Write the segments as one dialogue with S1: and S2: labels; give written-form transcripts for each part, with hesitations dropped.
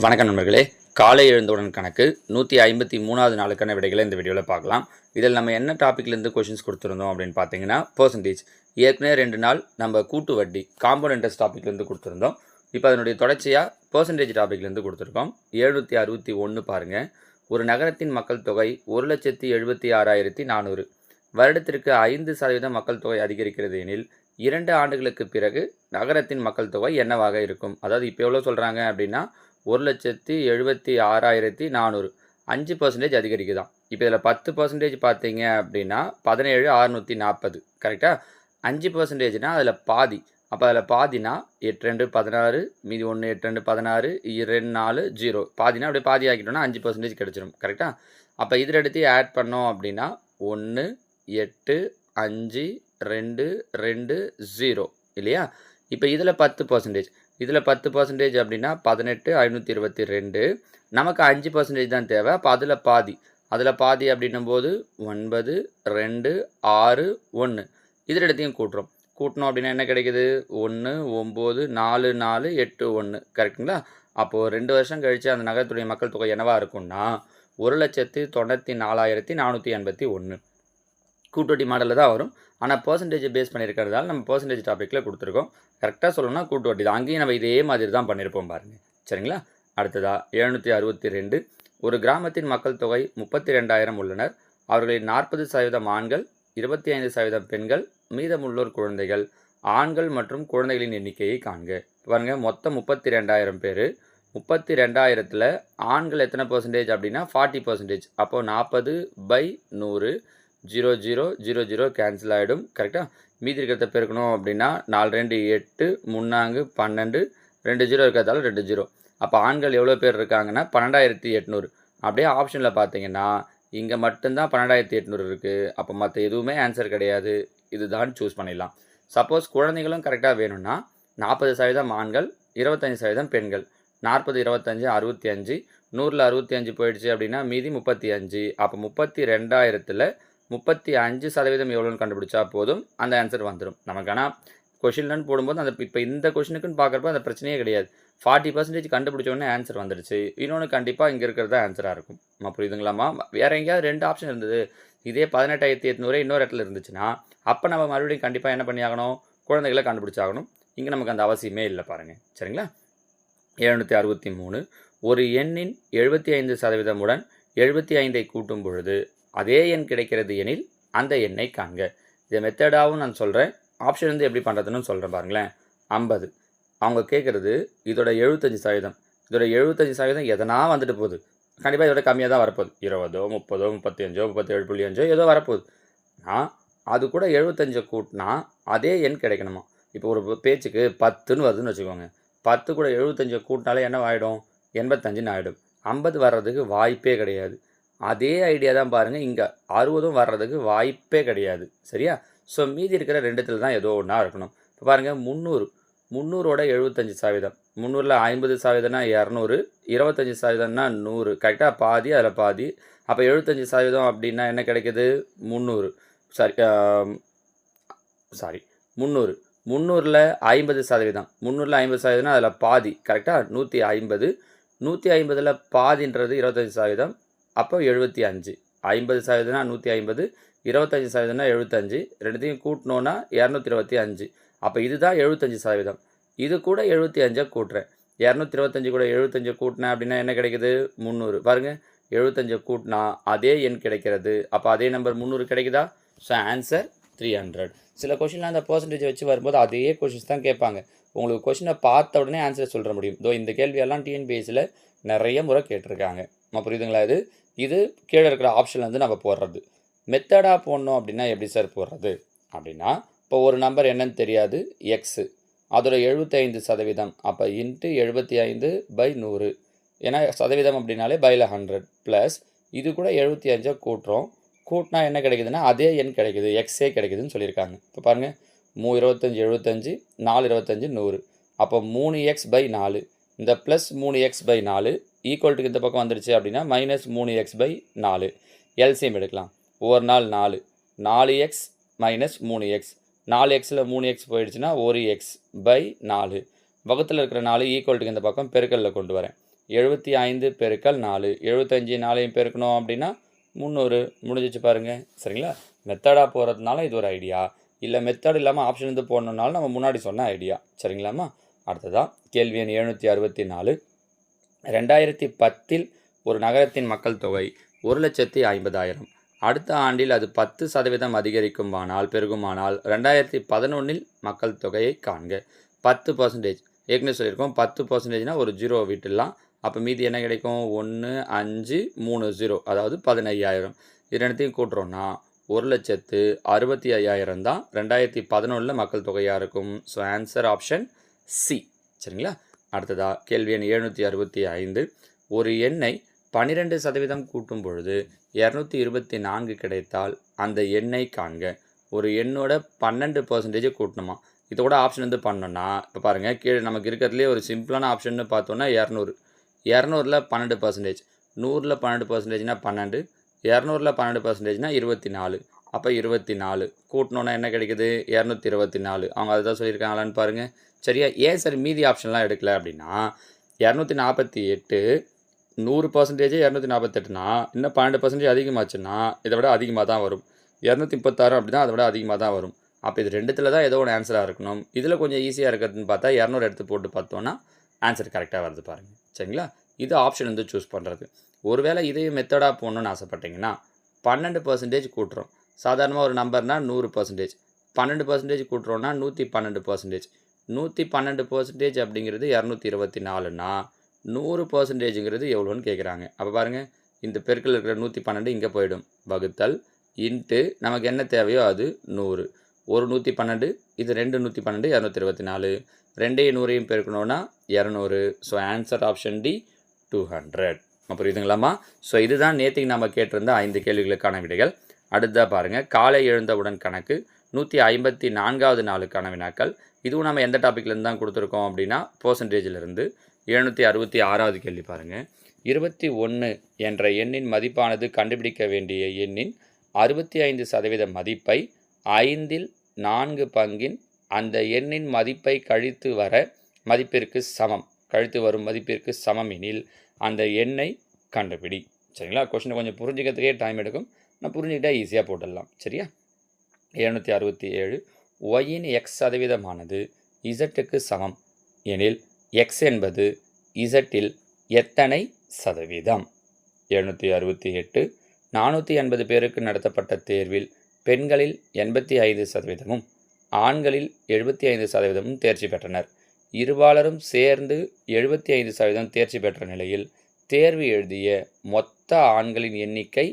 S1: வணக்கம் நண்பர்களே. காலை எழுந்தவுடன் கணக்கு 153வது நாளுக்கான விடைகளை இந்த வீடியோவில் பார்க்கலாம். இதில் நம்ம என்ன டாப்பிக்லேருந்து கொஷின்ஸ் கொடுத்துருந்தோம் அப்படின்னு பார்த்தீங்கன்னா பர்சன்டேஜ். ஏற்கனவே 2 நாள் நம்ம கூட்டு வட்டி காம்பவுண்ட் இன்ட்ரெஸ்ட் டாப்பிக்லேருந்து கொடுத்துருந்தோம். இப்போ அதனுடைய தொடர்ச்சியாக பர்சன்டேஜ் டாப்பிக்லேருந்து கொடுத்துருக்கோம். 761 பாருங்கள். ஒரு நகரத்தின் மக்கள் தொகை 1,76,400. வருடத்திற்கு 5% மக்கள் தொகை அதிகரிக்கிறது எனில் 2 ஆண்டுகளுக்கு பிறகு நகரத்தின் மக்கள் தொகை என்னவாக இருக்கும்? அதாவது இப்போ எவ்வளோ சொல்கிறாங்க அப்படின்னா 1,76,400 5% அதிகரிக்குதான். இப்போ இதில் 10% பார்த்தீங்க அப்படின்னா 17,640 கரெக்டாக. 5%னா அதில் பாதி. அப்போ அதில் பாதினா 8 2 16 மீதி 1 8 2 16 2 4 0 பாதினா அப்படியே பாதி ஆக்கிட்டோம்னா 5% கிடச்சிரும் கரெக்டாக. அப்போ இதில் எடுத்து ஆட் பண்ணோம் அப்படின்னா 1 8 5 2 2 0 இல்லையா. இப்போ இதில் 10%. இதில் 10% அப்படின்னா 18,522. நமக்கு 5% தான் தேவை. அப்போ அதில் பாதி அப்படின்னும் போது 9 2 6 1 இதில் இடத்தையும் கூட்டினோம் அப்படின்னா என்ன கிடைக்குது? 1 9 4 4 8 1 கரெக்டுங்களா. அப்போது 2 வருஷம் கழித்து அந்த நகரத்துடைய மக்கள் தொகை என்னவாக இருக்கும்னா 1,94,481. கூட்டுவட்டி மாடலில் தான் வரும். ஆனால் பர்சன்டேஜ் பேஸ் பண்ணியிருக்கிறதால நம்ம பர்சன்டேஜ் டாப்பிக்கில் கொடுத்துருக்கோம். கரெக்டாக சொல்லணும்னா கூட்டுவட்டி தான். அங்கேயும் நம்ம இதே மாதிரி தான் பண்ணியிருப்போம் பாருங்கள். சரிங்களா. அடுத்ததாக 762. ஒரு கிராமத்தின் மக்கள் தொகை 32,000 உள்ளனர். அவர்களில் 40% ஆண்கள், 25% பெண்கள், மீதமுள்ளோர் குழந்தைகள். ஆண்கள் மற்றும் குழந்தைகளின் எண்ணிக்கையை காண்க. பாருங்கள், மொத்தம் 32,000 பேர். 32,000ல் ஆண்கள் எத்தனை பர்சன்டேஜ் அப்படின்னா 40%. அப்போது 40/100 0 0 0 0 கேன்சல் ஆகிடும் கரெக்டாக. மீதி இருக்கிறத பெருக்கணும் அப்படின்னா 4 2 8 3 12 2 0 இருக்கிறதால 2 0. அப்போ ஆண்கள் எவ்வளோ பேர் இருக்காங்கன்னா 12,800. அப்படியே ஆப்ஷனில் பார்த்தீங்கன்னா இங்கே மட்டும்தான் 12,800 இருக்குது. அப்போ மற்ற எதுவுமே ஆன்சர் கிடையாது. இதுதான் சூஸ் பண்ணிடலாம். சப்போஸ் குழந்தைகளும் கரெக்டாக வேணும்னா 40% ஆண்கள், 25% பெண்கள். 40 25 65 100ல் 65 போயிடுச்சு அப்படின்னா மீதி 35. அப்போ 32,000ல் 35% எவ்வளோன்னு கண்டுபிடிச்சா போதும், அந்த ஆன்சர் வந்துடும் நமக்கு. ஆனால் கொஷின்லன்னு போடும்போது அந்த இப்போ இந்த கொஷினுக்குன்னு பார்க்குறப்ப அந்த பிரச்சனையே கிடையாது. 40% கண்டுபிடிச்சோடனே ஆன்சர் வந்துடுச்சு. இன்னொன்று கண்டிப்பாக இங்கே இருக்கிறதா ஆன்சராக இருக்கும். நம்ம புரியுதுங்களாமா? வேறு எங்கேயாவது 2 ஆப்ஷன் இருந்தது, இதே 18,800 இன்னொரு இடத்துல இருந்துச்சுன்னா அப்போ நம்ம மறுபடியும் கண்டிப்பாக என்ன பண்ணியாகணும்? குழந்தைகளை கண்டுபிடிச்சாகணும். இங்கே நமக்கு அந்த அவசியமே இல்லை பாருங்கள். சரிங்களா. 763. ஒரு எண்ணின் 75% உடன் 75ஐ கூட்டும் பொழுது அதே எண் கிடைக்கிறது எனில் அந்த எண்ணை காண்க. இதை மெத்தடாகவும் நான் சொல்கிறேன், ஆப்ஷன் வந்து எப்படி பண்ணுறதுன்னு சொல்கிறேன் பாருங்களேன். 50 அவங்க கேட்குறது இதோட 75%. இதோட 75% எதனா வந்துட்டு போகுது. கண்டிப்பாக இதோட கம்மியாக தான் வரப்போகுது. 20 30 35 37.5 ஏதோ வரப்போகுது. ஆனால் அது கூட 75 கூட்டினா அதே எண் கிடைக்கணுமா. இப்போ ஒரு பேச்சுக்கு 10ன்னு வருதுன்னு வச்சுக்கோங்க. 10 கூட 75 கூட்டினாலே என்ன ஆகிடும்? 85ன்னு ஆகிடும். 50 வர்றதுக்கு வாய்ப்பே கிடையாது. அதே ஐடியா தான் பாருங்கள், இங்கே 60 வர்றதுக்கு வாய்ப்பே கிடையாது. சரியா. ஸோ மீதி இருக்கிற 2த்தில் தான் ஏதோ ஒன்றா இருக்கணும். இப்போ பாருங்கள், 300ஓட 75%. 300ல் 50%னா 200, 25%னா 100 கரெக்டாக. பாதி அதில் பாதி. அப்போ 75% அப்படின்னா என்ன கிடைக்குது? 300. சாரி 300. 300ல் 50%. 300ல் 50%னா அதில் பாதி கரெக்டாக 150. 150ல் பாதின்றது 25%. அப்போ 75. 50%னா 150, 25%னா 75. ரெண்டுத்தையும் கூட்டினோன்னா 225. அப்போ இதுதான் 75%. இது கூட 75 கூட்டுறேன். 225 கூட 75 கூட்டினேன் அப்படின்னா என்ன கிடைக்குது? 300. பாருங்கள், 75 கூட்டினா அதே எண் கிடைக்கிறது. அப்போ அதே நம்பர் 300 கிடைக்குதா? So answer 300. சில கொஷின்லாம் அந்த பர்சன்டேஜ் வச்சு வரும்போது அதே கொஷின்ஸ் தான் கேட்பாங்க. உங்களுக்கு கொஷினை பார்த்த உடனே ஆன்சர் சொல்ல முடியும். இந்த கேள்வியெல்லாம் டிஎன்பிஎஸ்சியில் நிறைய முறை கேட்டிருக்காங்க. நம்ம புரியுதுங்களா? இது கீழே இருக்கிற ஆப்ஷனில் வந்து நம்ம போடுறது. மெத்தடாக போடணும் அப்படின்னா எப்படி சார் போடுறது அப்படின்னா, இப்போ ஒரு நம்பர் என்னன்னு தெரியாது, எக்ஸு, அதோட 75%. அப்போ இன்ட்டு 75/100. ஏன்னா சதவீதம் அப்படின்னாலே பைல 100 ப்ளஸ் இது கூட 75 கூட்டுறோம். கூட்டினா என்ன கிடைக்குதுன்னா அதே எண் கிடைக்குது, எக்ஸே கிடைக்குதுன்னு சொல்லியிருக்காங்க. இப்போ பாருங்கள், 3 25 75 4 25 100. அப்போ 3x/4. இந்த ப்ளஸ் 3x/4 ஈக்குவல்ட்டுக்கு இந்த பக்கம் வந்துடுச்சு அப்படின்னா மைனஸ் 3x/4. எல்சிஎம் எடுக்கலாம். ஒவ்வொரு நாள் 4 4x மைனஸ் 3x. 4xல் 3x போயிடுச்சுன்னா 1x/4. பக்கத்தில் இருக்கிற 4 ஈக்குவல்ட்டுக்கு இந்த பக்கம் பெருக்கல்ல கொண்டு வரேன். 75 பெருக்கல் 4 75 4ஐயும் பெருக்கணும் அப்படின்னா 300 முடிஞ்சிச்சு பாருங்கள். சரிங்களா? மெத்தடாக போகிறதுனால இது ஒரு ஐடியா, இல்லை மெத்தட் இல்லாமல் ஆப்ஷன் வந்து போடணுன்னாலும் நம்ம முன்னாடி சொன்ன ஐடியா. சரிங்களாம்மா? அடுத்ததாக கேள்வி எண் 764. 2010 ஒரு நகரத்தின் மக்கள் தொகை 1,50,000. அடுத்த ஆண்டில் அது 10% அதிகரிக்குமானால் பெருகுமானால் 2011 மக்கள் தொகையை காண்க. 10%. ஏற்கனவே சொல்லியிருக்கோம் 10%னா ஒரு 0 விட்டுடலாம். அப்போ மீதி என்ன கிடைக்கும்? 1 5 3 0, அதாவது 15,000. இது ரெண்டுத்தையும் கூட்டுறோன்னா 1,65,000 தான் 2011 மக்கள் தொகையாக இருக்கும். So answer option C. சரிங்களா? அடுத்ததாக கேள்வி எண் 765. ஒரு எண்ணை 12% கூட்டும் பொழுது 224 கிடைத்தால் அந்த எண்ணை காண்க. ஒரு எண்ணோட 12% கூட்டணுமா? இதோட ஆப்ஷன் வந்து பண்ணோன்னா இப்போ பாருங்கள், கீழே நமக்கு இருக்கிறதுலே ஒரு சிம்பிளான ஆப்ஷன்னு பார்த்தோன்னா 200. 200ல் 12%, 100ல் 12%னா 12, 200ல் 12%னா 24. அப்போ 24 கூட்டணுன்னா என்ன கிடைக்குது? 224. அவங்க அதை தான் சொல்லியிருக்காங்களான்னு பாருங்கள். சரியா? ஏன் சார் மீதி ஆப்ஷன்லாம் எடுக்கல அப்படின்னா, 248 100% 248னா இன்னும் 12% அதிகமாச்சுன்னா இதை விட அதிகமாக தான் வரும். 236 அப்படின்னா அதை விட அதிகமாக தான் வரும். அப்போ இது ரெண்டுத்தில் தான் ஏதோ ஒரு ஆன்சராக இருக்கணும். இதில் கொஞ்சம் ஈஸியாக இருக்கிறதுன்னு பார்த்தா 200 எடுத்து போட்டு பார்த்தோன்னா ஆன்சர் கரெக்டாக வருது பாருங்கள். சரிங்களா? இது ஆப்ஷன் வந்து சூஸ் பண்ணுறது. ஒருவேளை இதையும் மெத்தடாக போகணுன்னு ஆசைப்பட்டீங்கன்னா 12% கூட்டுறோம். சாதாரணமாக ஒரு நம்பர்னால் 100%, 12% கூட்டுறோன்னா 112%. 112% அப்படிங்கிறது 224னா 100%ங்கிறது எவ்வளோன்னு கேட்குறாங்க. அப்போ பாருங்கள், இந்த பெருக்கில் இருக்கிற 112 இங்கே போயிடும். வகுத்தல் இன்ட்டு நமக்கு என்ன தேவையோ அது 100. ஒரு 112, இது 2 112, 224. 2ஐயும் 100ஐயும் பெருக்கணுன்னா 200. So answer option D 200. அப்புறம் இதுங்களாம்மா. ஸோ இதுதான் நேற்றுக்கு நம்ம கேட்டிருந்த 5 கேள்விகளுக்கான விடைகள். அடுத்ததாக பாருங்கள், காலை எழுந்தவுடன் கணக்கு 154வது நாளுக்கான வினாக்கள். இதுவும் நம்ம எந்த டாப்பிக்லேருந்து தான் கொடுத்துருக்கோம் அப்படின்னா பர்சன்டேஜிலிருந்து. 766வது கேள்வி பாருங்கள். 21 என்ற எண்ணின் மதிப்பானது கண்டுபிடிக்க வேண்டிய எண்ணின் 65% மதிப்பை 5ல் 4 பங்கின் அந்த எண்ணின் மதிப்பை கழித்து வரும் மதிப்பிற்கு சமம் எனில் அந்த எண்ணை கண்டுபிடி. சரிங்களா? கொஸ்டினை கொஞ்சம் புரிஞ்சுக்கிறதுக்கே டைம் எடுக்கும். நான் புரிஞ்சுக்கிட்டா ஈஸியாக போட்டுடலாம். சரியா? 767. ஒயின் x% இசட்டுக்கு சமம் எனில் எக்ஸ் என்பது இசட்டில் எத்தனை சதவீதம்? 768. 480 பேருக்கு நடத்தப்பட்ட தேர்வில் பெண்களில் 85%, ஆண்களில் 75% தேர்ச்சி பெற்றனர். இருபாலரும் சேர்ந்து 75% தேர்ச்சி பெற்ற நிலையில் தேர்வு எழுதிய மொத்த ஆண்களின் எண்ணிக்கை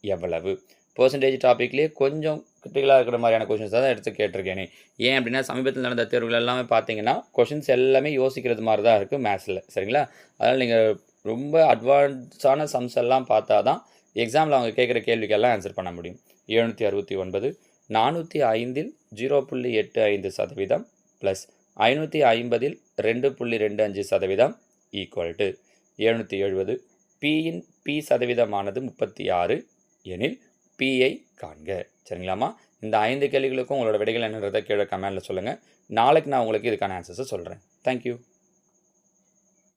S1: எவ்வளவு? பர்சன்டேஜ் டாப்பிக்லேயே கொஞ்சம் கிரிட்டிக்கலாக இருக்கிற மாதிரியான கொஷின்ஸ் தான் எடுத்து கேட்டிருக்கேனே. ஏன் அப்படின்னா சமீபத்தில் நடந்த தேர்வுகள் எல்லாமே பார்த்தீங்கன்னா கொஷின்ஸ் எல்லாமே யோசிக்கிறது மாதிரி தான் இருக்குது மேத்ஸில். சரிங்களா? அதனால் நீங்கள் ரொம்ப அட்வான்ஸான சம்ஸ் எல்லாம் பார்த்தா தான் எக்ஸாமில் அவங்க கேட்குற கேள்விக்கெல்லாம் ஆன்சர் பண்ண முடியும். 769. 405ல் 0.85% ப்ளஸ் 550ல் 2.25% ஈக்குவல் டு 770. பியின் பி சதவீதமானது 36 எனில் பியை காண்க. சரிங்களாம்மா? இந்த 5 கேள்விகளுக்கும் உங்களோட விடைகள் என்னன்றதை கீழே கமெண்டில் சொல்லுங்கள். நாளைக்கு நான் உங்களுக்கு இதுக்கான ஆன்சர்ஸை சொல்கிறேன். தேங்க்யூ.